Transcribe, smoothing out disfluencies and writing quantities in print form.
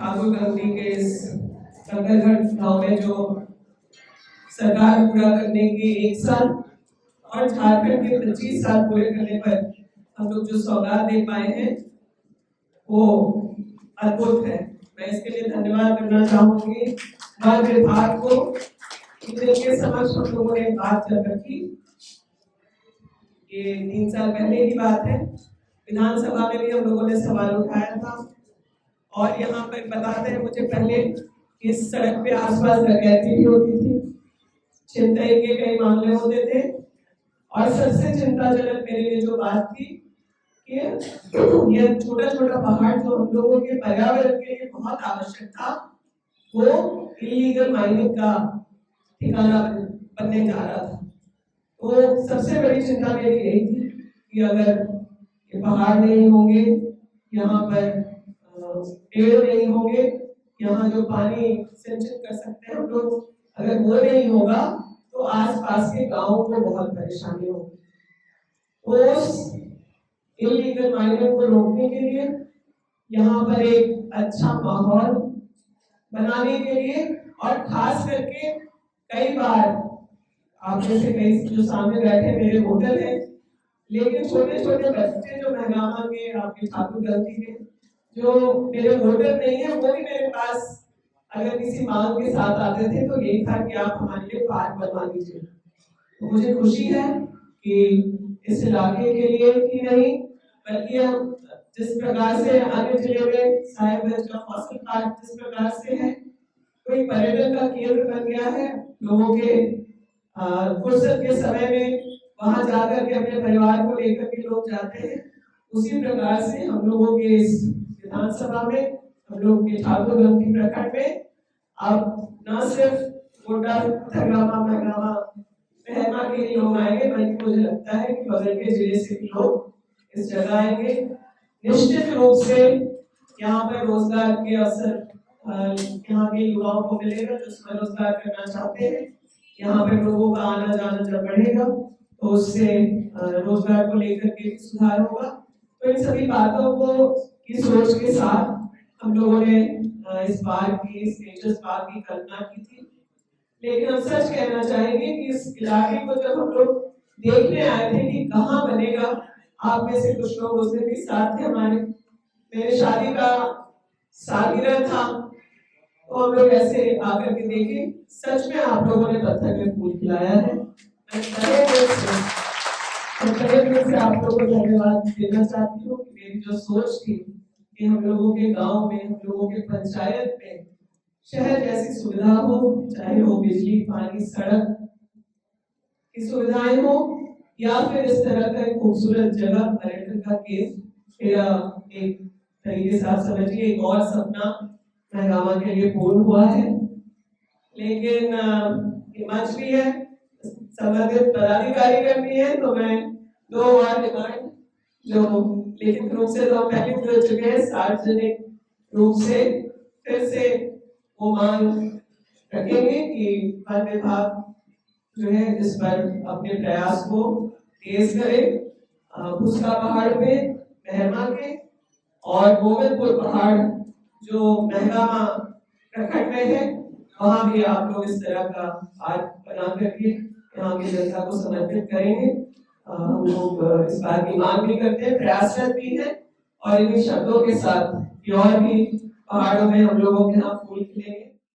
ठाकुर गंगटी के इस कंकरघट गांव में जो सरकार पूरा करने के 1 साल और झारखंड के 25 साल पूरे करने पर हम लोग जो सौगात दे पाए हैं वो अद्भुत है। मैं इसके लिए धन्यवाद करना चाहूंगी वन विभाग को। जिनके समक्ष हम लोगों ने बात कर रखी, ये 3 साल पहले की बात है। विधानसभा में भी हम लोगों ने सवाल उठाया था और यहाँ पर बताते हैं, मुझे पहले इस सड़क पे आसपास डकैती भी होती थी, छिनतई के कई मामले होते थे और सबसे चिंताजनक मेरे लिए जो बात थी कि यह छोटा छोटा पहाड़ जो हम लोगों के पर्यावरण के लिए बहुत आवश्यक था, वो इलीगल माइनिंग का ठिकाना बनने जा रहा था। तो सबसे बड़ी चिंता मेरी यही थी कि अगर ये पहाड़ नहीं होंगे, यहाँ पर पेड़ नहीं होंगे, यहाँ जो पानी सिंचित कर सकते हैं हम लोग, अगर वो नहीं होगा तो आसपास के गांवों को बहुत परेशानी होगी। तो उस इलीगल माइनिंग को रोकने के लिए, यहाँ पर एक अच्छा माहौल बनाने के लिए और खास करके कई बार आप जैसे कई जो सामने बैठे मेरे वोटर हैं, लेकिन छोटे छोटे बच्चे जो महगामा के, आपके ठाकुर गंगटी के जो मेरे वोटर नहीं है, वो भी मेरे पास अगर किसी मांग के साथ आते थे तो यही था कि आप हमारे लिए पार्क बनवा दीजिए। तो मुझे खुशी है कि इस इलाके के लिए ही नहीं बल्कि हम जिस प्रकार से अन्य जिले में साहिबगंज का फॉसिल पार्क जिस प्रकार से है, कोई पर्यटन का केंद्र बन गया है, लोगों के फुर्सत के समय में वहां जाकर के अपने परिवार को लेकर के लोग जाते हैं, उसी प्रकार से हम लोगों के इस विधानसभा में, हम लोग के ठाकुर गंगटी प्रखंड में अब न सिर्फ गोड्डा, थरगामा, महगामा, महमा के लिए लोग आएंगे, बल्कि मुझे लगता है कि बगल के जिले से भी लोग इस जगह आएंगे। निश्चित रूप से यहाँ पर रोजगार के अवसर यहाँ के युवाओं को मिलेगा जो स्वरोजगार करना चाहते हैं। यहाँ पर लोगों का आना जाना जब बढ़ेगा तो उससे रोजगार को लेकर के सुधार होगा। तो इन सभी बातों को की सोच के साथ हम लोगों ने इस बार की इस नेचर्स पार्क की कल्पना की थी। लेकिन हम सच कहना चाहेंगे कि इस इलाके को जब हम लोग देखने आए थे कि कहाँ बनेगा, आप में से कुछ लोग उस दिन भी साथ थे हमारे, मेरे शादी का सालगिरह था, तो हम लोग ऐसे आकर के देखे, सच में आप लोगों ने पत्थर में फूल खिलाया है। मैं तहे दिल से आप लोगों को धन्यवाद देना चाहती हूँ कि मेरी जो सोच थी कि हम लोगों के गांव में, हम लोगों के पंचायत में शहर जैसी सुविधा हो, चाहे हो बिजली, पानी, सड़क की सुविधाएं हो या फिर इस तरह का एक खूबसूरत जगह पर्यटन का केंद्र, मेरा एक तरीके से आप समझिए एक और सपना महगामा के लिए पूर्ण हुआ है। लेकिन मंच भी है, संबंधित पदाधिकारी भी है, तो मैं 2 और डिमांड जो लिखित रूप से तो पहले हो चुके हैं, सार्वजनिक रूप से फिर से वो मांग रखेंगे कि वन विभाग जो है इस पर अपने प्रयास को तेज करे। भुसका पहाड़ पे, महमा के और गोविंदपुर पहाड़ जो महगामा प्रखंड में है, वहां भी आप लोग इस तरह का पार्क बना करके यहाँ की जनता को समर्पित करेंगे। हम लोग इस बात की मांग भी करते हैं, प्रयासरत भी है और इन्हीं शब्दों के साथ और भी पहाड़ों में हम लोगों के यहाँ फूल खिलेंगे।